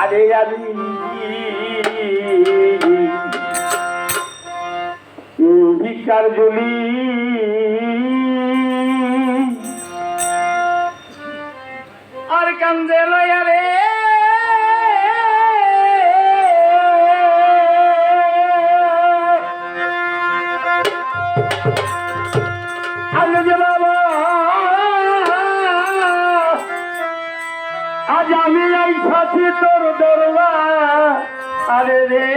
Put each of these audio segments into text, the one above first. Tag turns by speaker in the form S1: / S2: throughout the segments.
S1: আরে আমি ভিক্ষার জলি আর কান্দে লয়া রে আজ আমি এই সাথী তোর দরবা আরে রে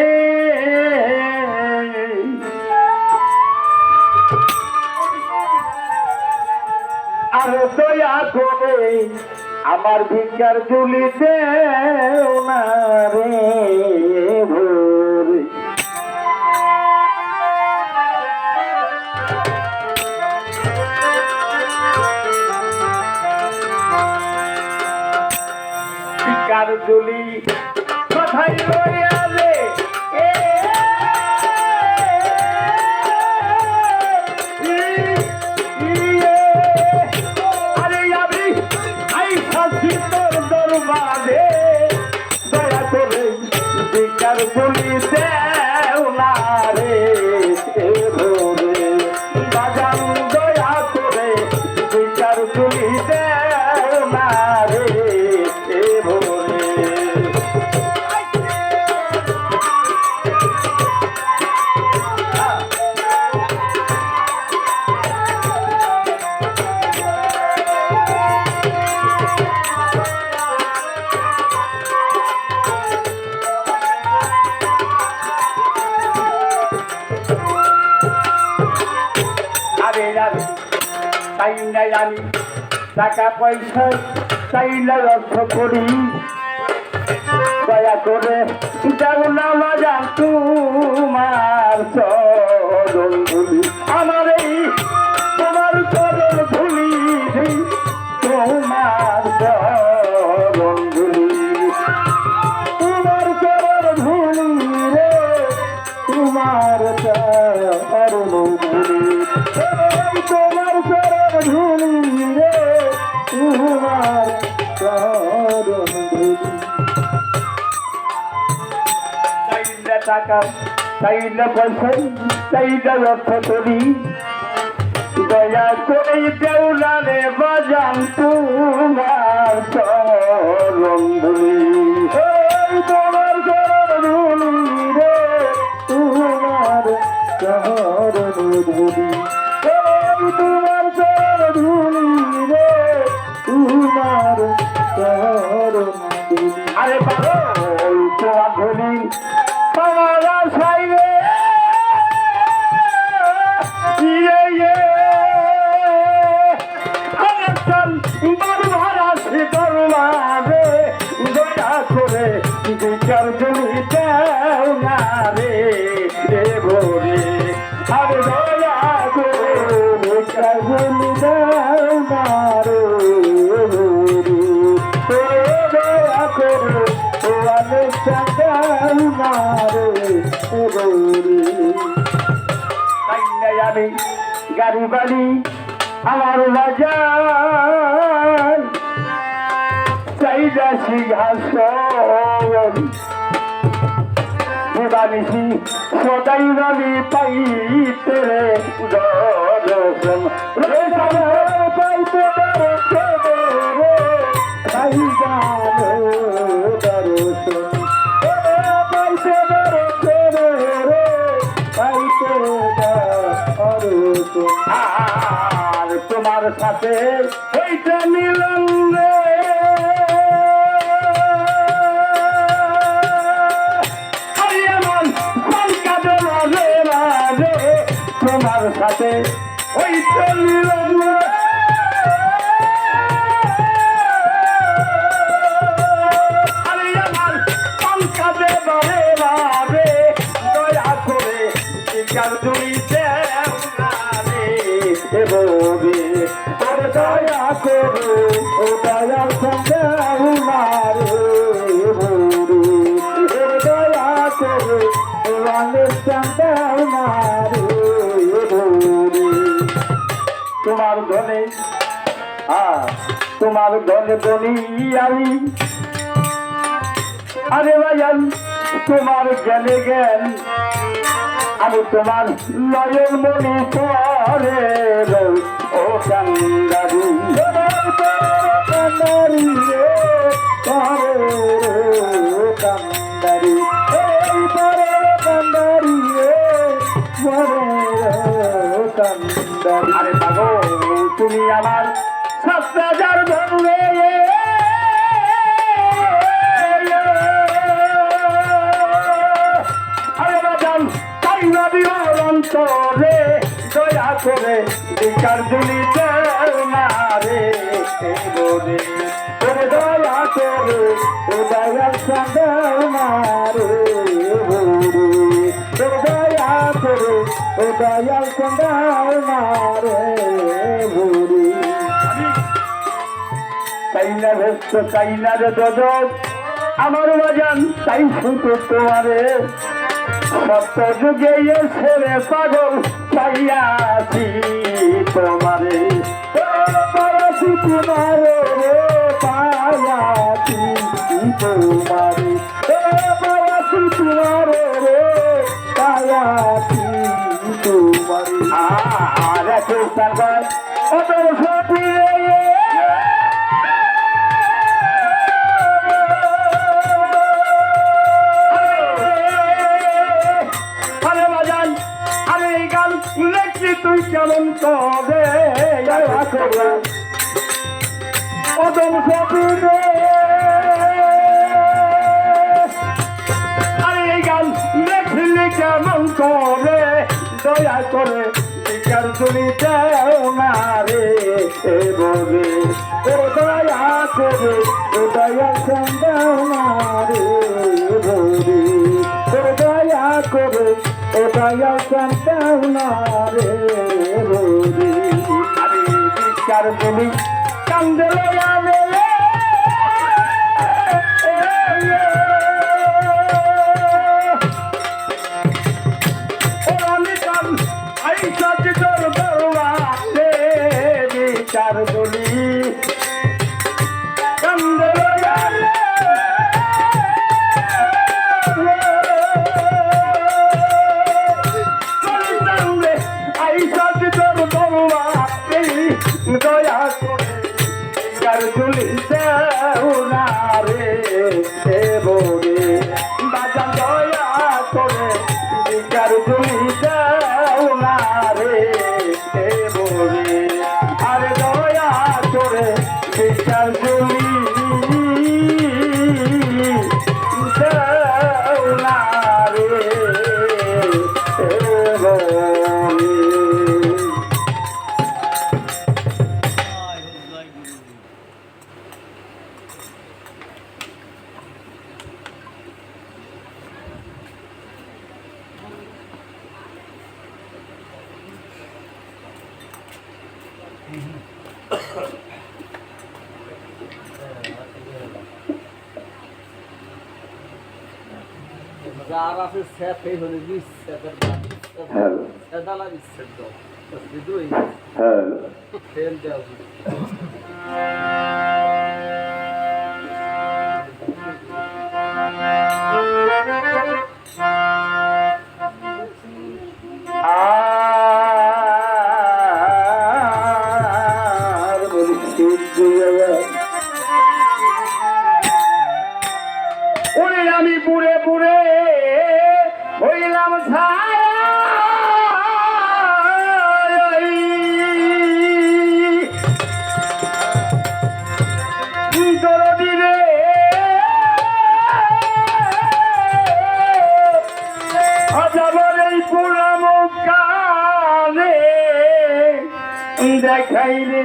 S1: আরে দয়া করে আমার ভিক্ষার ঝুলিতে না রে ভোর ভিক্ষার ঝুলি কোথায় রইয়ালে তোর দরবারে দয়া করে ভিক্ষার ঝুলি দেও না রে ভোরে বাজান দয়া করে ভিক্ষার ঝুলি দেও না রে ভোরে তাই নাই আমি টাকা পয়সা চাইলে অর্থ করি দয়া করে যাও না বাজান তোমার চরণ ধুলি আমার এই তোমার চরণ ধুলি তোমার চরণ ধুলি তোমার চরণ ধুলি রে তোমার চরণ ধুলি তোমার চরণ ধুলি রে তোমার চরণ ধুলি চাইলে টাকা চাইলে পয়সা চাইলে অর্থ করি দয়া করে দেউলা রে বাজান তোমার চরণ ধুলি তোমার চরণ ধুলি রে তোমার চরণ ধুলি তোমার চরণ ধুলি রে তোমার চরণ ধুলি আরে বাবা তোমার ধুলি তোমার আশাই রে দয়া করে ভিক্ষার ঝুলি দেও না রে ভোরে আরে দয়া করে ভিক্ষার ঝুলি দেও না রে ভোরে দয়া করে দেও না রে ভোরে তাই নাই আমি গাড়ি বাড়ি আমার বাজার চাইদা সিংহাসন দিবানিসি সদাই রবি পাইতে রে দর্শন পাইতে দর্শন রে চাইদা দর্শন পাইতে দর্শন রে পাইতে দর্শন আর তোমার সাথে হইতে মিলন রে তোমার সাথে হইতে মিলন আরে আমার পাঙ্কা দেবারে রে দয়া করে ভিক্ষার ঝুলি দেও না রে ভোরে আরে দয়া করে ও দয়াল দেও না রে ভোরে দয়া করে দেও না রে তোমার ধনে তোমার গলে বলি আমি আরে ভাইয়ান তোমার গেলে গেল আমি তোমার নয়ন মনি পরে ও কান্দারি কান্দারি রে কান্দারি কান্দারি রে কান্দারি আরে পাগো তুমি আমার সত্যাচার ধরবে অন্তরে দয়া করে বিচার দিলিতে মারে বলে তোরে দয়া করে দয়াল সন্দেহ মারে তোরে দয়া করে দয়াল সন্দেহ মারে কাইনা ভেস্ত কাইনা রে দোদক আমার বাজান তাই শুধু তোমারে সত্য যুগে ছেড়ে পাগল পাইয়াছি তোমারে পাইয়াছি তোমারে পাইয়াছি তোমারে পাইয়াছি তোমারে পাইয়াছি তোমারে আর সাগর অত সপিয়ে তুই কেমন কবে অদম সপিরে আরে এই গান লেখলি কেমন করে দয়া করে বিচার তুলিতে মারে বলে ও দয়া করে দয়া সন্দেহ মারে বলে ও দয়া করে দয়া সন্দেহ মারে বলে আরে বিচার তুলি কান্দলে আনে বিচার বলি দয়া করে বিচার তুলি রে বলে বাজান দয়া করে বিচার তুলি রে বলে আরে দয়া করে বিচার তুলি
S2: যার আছে সেটাই হলে সেটার সেদালা সেট দাও দুই তেল দাও
S1: আমি পুরে পুরে হইলাম দরদিরে যাবার এই পুরাম কানে দেখাইলে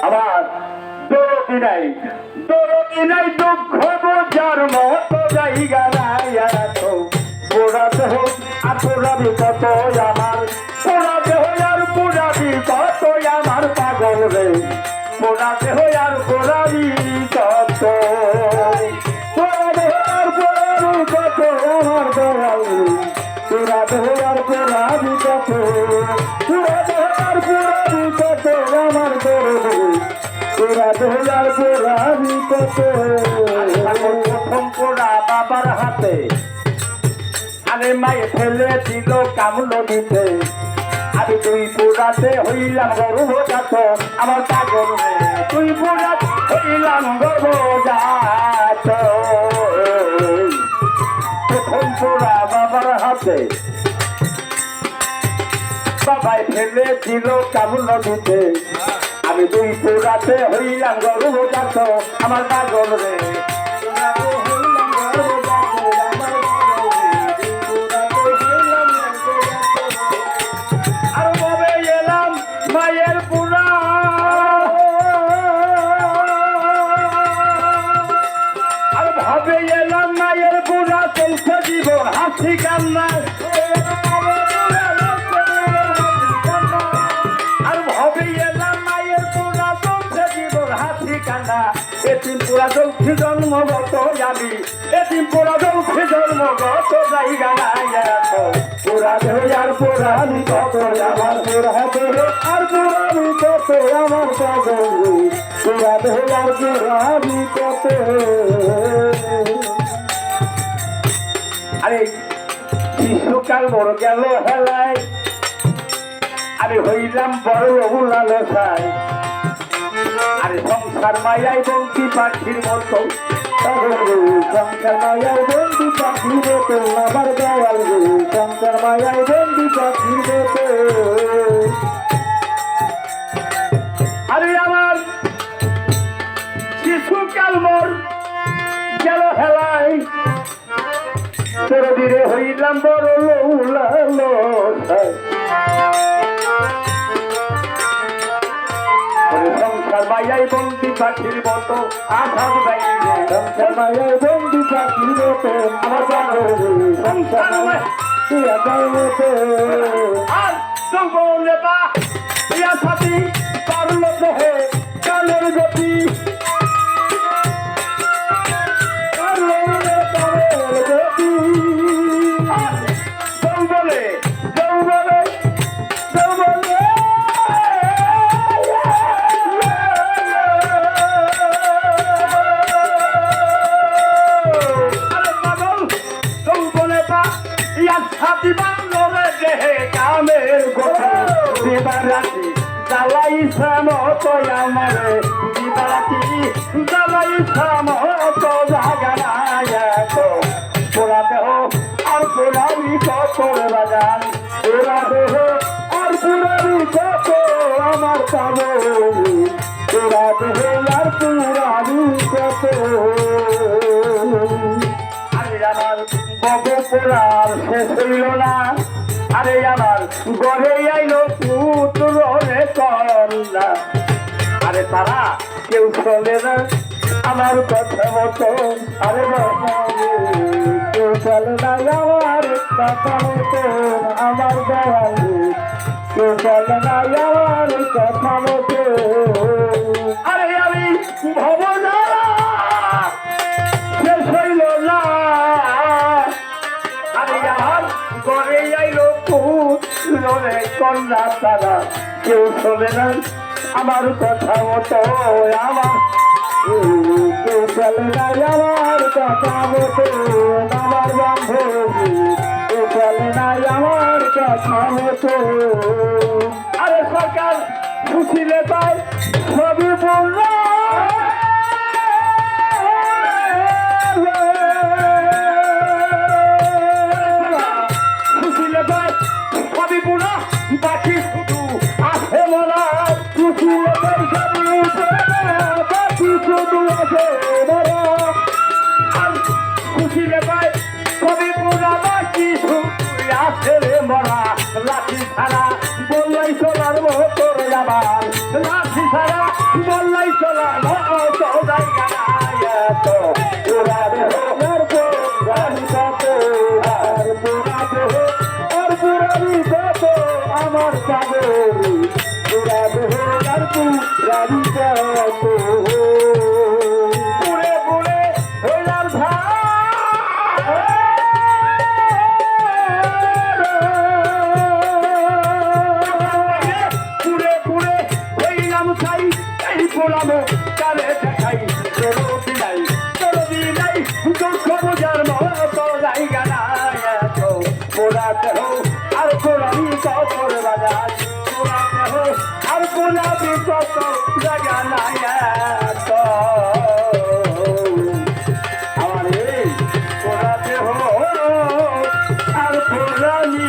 S1: আবার দরদি নাই দুঃখ বোঝার মতো জায়গা নাই এত পোড়া দেহ আর পোড়াবি কত আমার পোড়া দেহ আর পোড়াবি কত আমার পাগল রে পোড়া দেহ আর পোড়াবি কত পোড়া দেহ আর পোড়াবি পুরা দেহলার পুরানি কত প্রথম পোড়া বাবার হাতে আরে মায়ে ফেলে দিল কামলো দিতে আমি দুই পোড়াতে হইলাম গর্ভজাত আমার পাগল রে দুই পোড়াত হইলাম গর্ভজাত প্রথম পোড়া বাবার হাতে বাবাই ফেলে দিল কামলো দিতে আমি দুই পোড়াতে হইলাম গর্ভজাত আমার পাগল রে মায়ের পুরা আর ভাবে এলাম মায়ের পুরা চলছে জীবন হাসি কান্না আর ভাবে এলাম মায়ের পুরা চলছে জীবন হাসি কান্না এদিন পুরা চলছে জন্মগত আমি এদিন পুরা চলছে জন্মগত জায়গা পুরা দেয়ার পুরানি কত আমার পুরা দেহ আর পুরানি কত আমার পাগল পুরা দেয়ার পুরানি কত আরে শিশুকাল বড় গেল হেলায় আমি হইলাম বড় লালসায় আরে সংসার মায়াই বন্তি পাখির মতো সংসার মায়াই বন্দি পাখির মতো আমার দয়াল গো সংসার মায়াই বন্দি পাখির মতো আরে আমার শিশুকাল মোর গেল হেলায় তোর দিরে হইলাম বড় লালসায় সংসার মায়াই বন্দি পাখির মতো আঘাত বাইরে সংসার মায়াই বন্দি পাখির মতো আমার সংসার মতো আর বলে বা ইয়া সাথী পারলো হে কালের গতি জ্বালাই সামত আমারে দিবারাতি জ্বালাই সামত জাগানায় পোড়া দেহ আর পোড়াবি কত বাগান পোড়া দেহ আর পোড়াবি কত আমার পাগল পোড়া দেহ আর পোড়াবি কত আরে আমার বগ পোড়ার শেষ হইল না আরে আমার গড়ে আইলো পুত্র রে কন্যা আরে তারা কেউ চলে না আমার কথা মতো আরে কেউ চলে না আমার কথা মতো আমার দয়াল কেউ চলে না আমার কথা মতো আরে আমি ভবনা শেষ হইল না আরে আমার গড়ে আইলো পুত্রে কন্যা তারা কেউ চলে না আমার কথা মতো আমার কেউ চলে না আমার কথা মতো আমার বান্ধবী কেউ চলে না আমার কথা মতো আরে সরকার খুশিলে তাই সবই বলল বাকি শুধু আছে মরা খুশি বাকি শুধু আছে মরা আর খুশি লেবাই সবই পুরা বাকি শুধু আছে রে মরা লাঠি ছাড়া বললাই চলার মতো যাবার লাঠি ছাড়া বললাই চলার মতো জায়গা তো পুরা দেহ আর পুরানি কত আর পুরা দেহ আর পুরানি কত আমার পাগল পুরা দেহ আর পুরানি কত পুরে পুরে হইলাম পুরে পুরে হইলাম ছাই এই পোড়ামো কারে দেখাই চলবি নাই দুঃখ বোঝার মতো জায়গা নাই এত পোড়াতে হোক আর পোড়াবি কত বাজার পোড়াতে হোক আর পোড়াবি কত জায়গা নাই এত আমার এই পোড়াতে হোক আর পোড়াবি